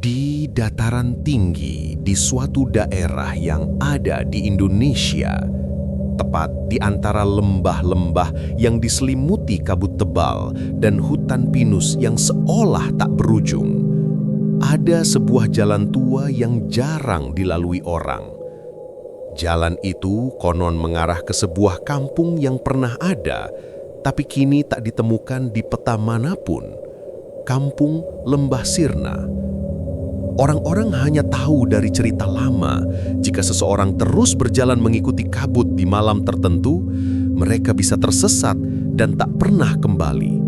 Di dataran tinggi di suatu daerah yang ada di Indonesia, tepat di antara lembah-lembah yang diselimuti kabut tebal dan hutan pinus yang seolah tak berujung, ada sebuah jalan tua yang jarang dilalui orang. Jalan itu konon mengarah ke sebuah kampung yang pernah ada, tapi kini tak ditemukan di peta manapun. Kampung Lembah Sirna. Orang-orang hanya tahu dari cerita lama, jika seseorang terus berjalan mengikuti kabut di malam tertentu, mereka bisa tersesat dan tak pernah kembali.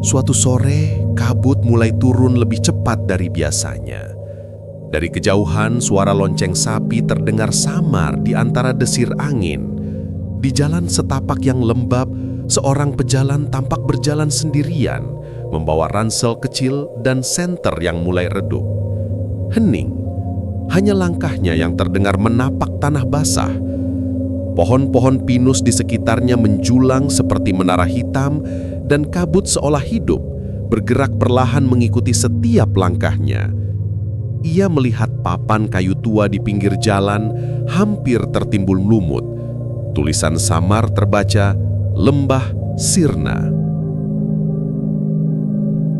Suatu sore, kabut mulai turun lebih cepat dari biasanya. Dari kejauhan, suara lonceng sapi terdengar samar di antara desir angin. Di jalan setapak yang lembab, seorang pejalan tampak berjalan sendirian, membawa ransel kecil dan senter yang mulai redup. Hening, hanya langkahnya yang terdengar menapak tanah basah. Pohon-pohon pinus di sekitarnya menjulang seperti menara hitam dan kabut seolah hidup, bergerak perlahan mengikuti setiap langkahnya. Ia melihat papan kayu tua di pinggir jalan hampir tertimbun lumut. Tulisan samar terbaca, Lembah Sirna.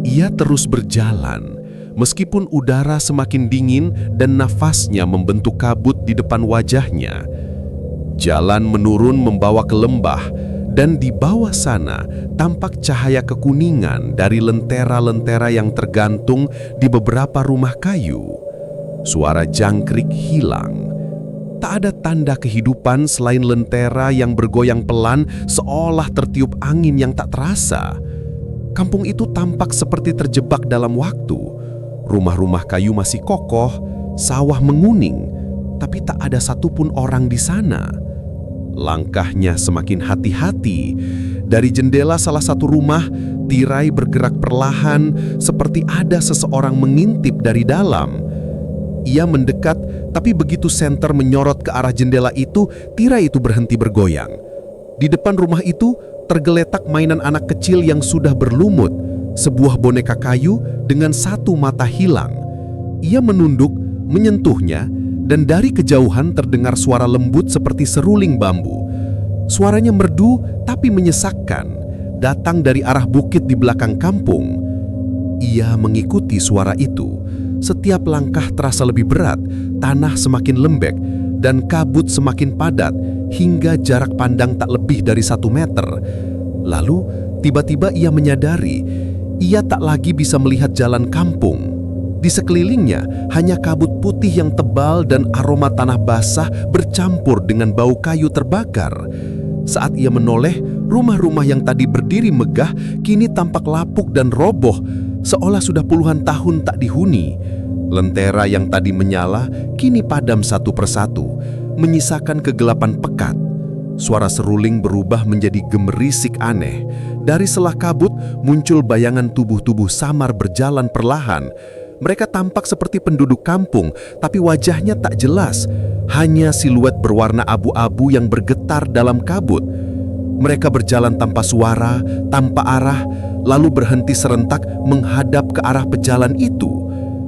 Ia terus berjalan, meskipun udara semakin dingin dan nafasnya membentuk kabut di depan wajahnya. Jalan menurun membawa ke lembah, dan di bawah sana tampak cahaya kekuningan dari lentera-lentera yang tergantung di beberapa rumah kayu. Suara jangkrik hilang. Tak ada tanda kehidupan selain lentera yang bergoyang pelan seolah tertiup angin yang tak terasa. Kampung itu tampak seperti terjebak dalam waktu. Rumah-rumah kayu masih kokoh, sawah menguning, tapi tak ada satupun orang di sana. Langkahnya semakin hati-hati. Dari jendela salah satu rumah, tirai bergerak perlahan seperti ada seseorang mengintip dari dalam. Ia mendekat, tapi begitu senter menyorot ke arah jendela itu, tirai itu berhenti bergoyang. Di depan rumah itu, tergeletak mainan anak kecil yang sudah berlumut, sebuah boneka kayu dengan satu mata hilang. Ia menunduk, menyentuhnya, dan dari kejauhan terdengar suara lembut seperti seruling bambu. Suaranya merdu tapi menyesakkan, datang dari arah bukit di belakang kampung. Ia mengikuti suara itu. Setiap langkah terasa lebih berat, tanah semakin lembek, dan kabut semakin padat hingga jarak pandang tak lebih dari 1 meter. Lalu, tiba-tiba ia menyadari, ia tak lagi bisa melihat jalan kampung. Di sekelilingnya, hanya kabut putih yang tebal dan aroma tanah basah bercampur dengan bau kayu terbakar. Saat ia menoleh, rumah-rumah yang tadi berdiri megah kini tampak lapuk dan roboh, seolah sudah puluhan tahun tak dihuni. Lentera yang tadi menyala kini padam satu persatu, menyisakan kegelapan pekat. Suara seruling berubah menjadi gemerisik aneh. Dari selah kabut muncul bayangan tubuh-tubuh samar berjalan perlahan. Mereka tampak seperti penduduk kampung, tapi wajahnya tak jelas. Hanya siluet berwarna abu-abu yang bergetar dalam kabut. Mereka berjalan tanpa suara, tanpa arah, lalu berhenti serentak menghadap ke arah pejalan itu.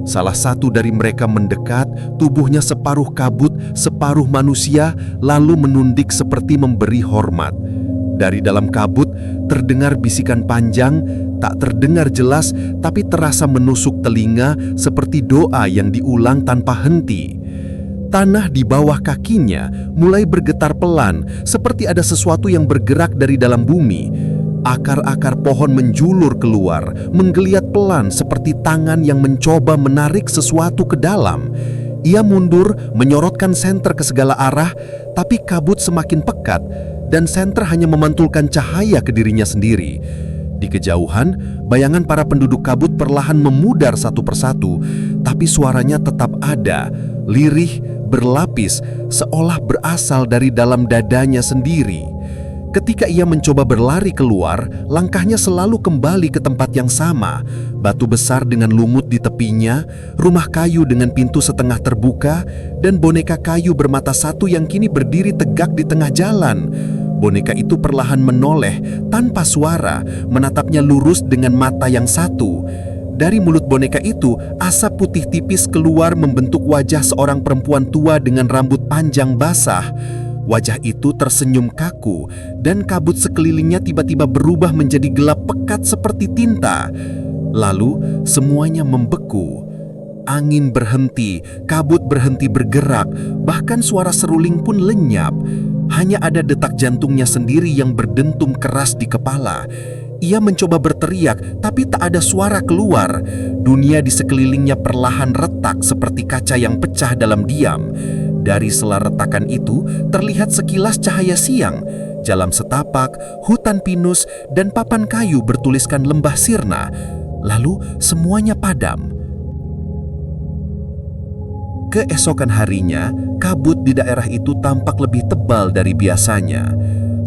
Salah satu dari mereka mendekat, tubuhnya separuh kabut, separuh manusia, lalu menundik seperti memberi hormat. Dari dalam kabut, terdengar bisikan panjang, tak terdengar jelas, tapi terasa menusuk telinga seperti doa yang diulang tanpa henti. Tanah di bawah kakinya mulai bergetar pelan, seperti ada sesuatu yang bergerak dari dalam bumi. Akar-akar pohon menjulur keluar, menggeliat pelan seperti tangan yang mencoba menarik sesuatu ke dalam. Ia mundur, menyorotkan senter ke segala arah, tapi kabut semakin pekat, dan senter hanya memantulkan cahaya ke dirinya sendiri. Di kejauhan, bayangan para penduduk kabut perlahan memudar satu persatu, tapi suaranya tetap ada, lirih, berlapis, seolah berasal dari dalam dadanya sendiri. Ketika ia mencoba berlari keluar, langkahnya selalu kembali ke tempat yang sama. Batu besar dengan lumut di tepinya, rumah kayu dengan pintu setengah terbuka, dan boneka kayu bermata satu yang kini berdiri tegak di tengah jalan. Boneka itu perlahan menoleh tanpa suara, menatapnya lurus dengan mata yang satu. Dari mulut boneka itu, asap putih tipis keluar membentuk wajah seorang perempuan tua dengan rambut panjang basah. Wajah itu tersenyum kaku, dan kabut sekelilingnya tiba-tiba berubah menjadi gelap pekat seperti tinta. Lalu, semuanya membeku. Angin berhenti, kabut berhenti bergerak, bahkan suara seruling pun lenyap. Hanya ada detak jantungnya sendiri yang berdentum keras di kepala. Ia mencoba berteriak, tapi tak ada suara keluar. Dunia di sekelilingnya perlahan retak seperti kaca yang pecah dalam diam. Dari sela retakan itu, terlihat sekilas cahaya siang. Jalan setapak, hutan pinus, dan papan kayu bertuliskan Lembah Sirna. Lalu semuanya padam. Keesokan harinya, kabut di daerah itu tampak lebih tebal dari biasanya.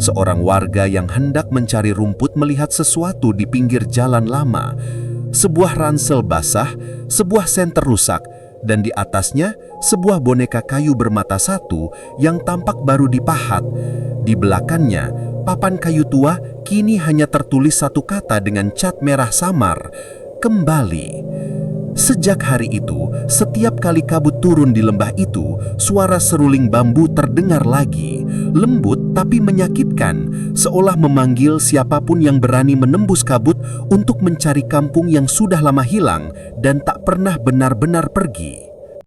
Seorang warga yang hendak mencari rumput melihat sesuatu di pinggir jalan lama. Sebuah ransel basah, sebuah senter rusak, dan di atasnya sebuah boneka kayu bermata satu yang tampak baru dipahat. Di belakangnya, papan kayu tua kini hanya tertulis satu kata dengan cat merah samar, "Kembali." Sejak hari itu, setiap kali kabut turun di lembah itu, suara seruling bambu terdengar lagi, lembut tapi menyakitkan, seolah memanggil siapapun yang berani menembus kabut untuk mencari kampung yang sudah lama hilang dan tak pernah benar-benar pergi.